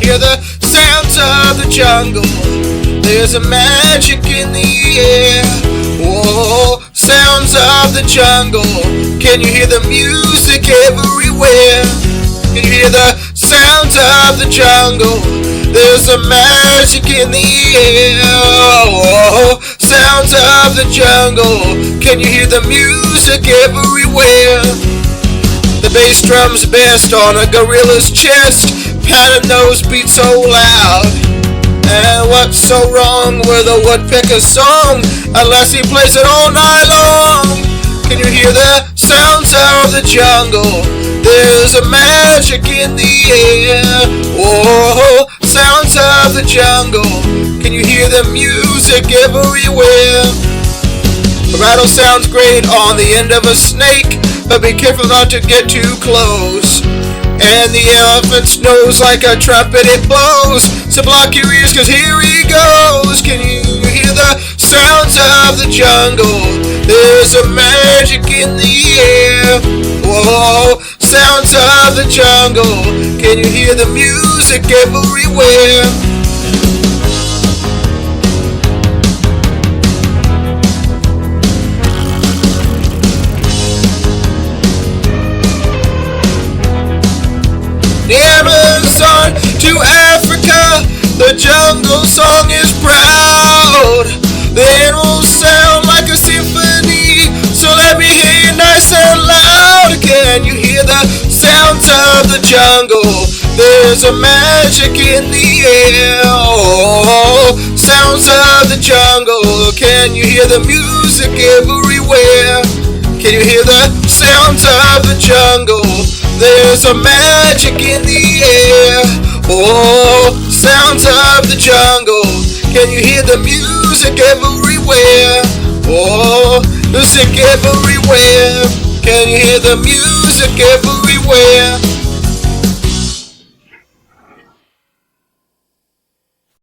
Hear the sounds of the jungle. There's a magic in the air. Oh, sounds of the jungle. Can you hear the music everywhere? Can you hear the sounds of the jungle? There's a magic in the air. Oh, sounds of the jungle. Can you hear the music everywhere? The bass drums best on a gorilla's chest, pounding those beats so loud. And what's so wrong with a woodpecker's song unless he plays it all night long? Can you hear the sounds of the jungle? There's a magic in the air. Oh, sounds of the jungle. Can you hear the music everywhere? A rattle sounds great on the end of a snake, but be careful not to get too close. And the elephant's nose like a trumpet it blows, so block your ears cause here he goes. Can you hear the sounds of the jungle? There's a magic in the air. Whoa, sounds of the jungle. Can you hear the music everywhere? The Amazon to Africa, the jungle song is proud. The animals sound like a symphony, so let me hear you nice and loud. Can you hear the sounds of the jungle? There's a magic in the air. Oh, sounds of the jungle. Can you hear the music everywhere? Can you hear the sounds of the jungle? There's a magic in the air. Oh, sounds of the jungle. Can you hear the music everywhere? Oh, music everywhere. Can you hear the music everywhere?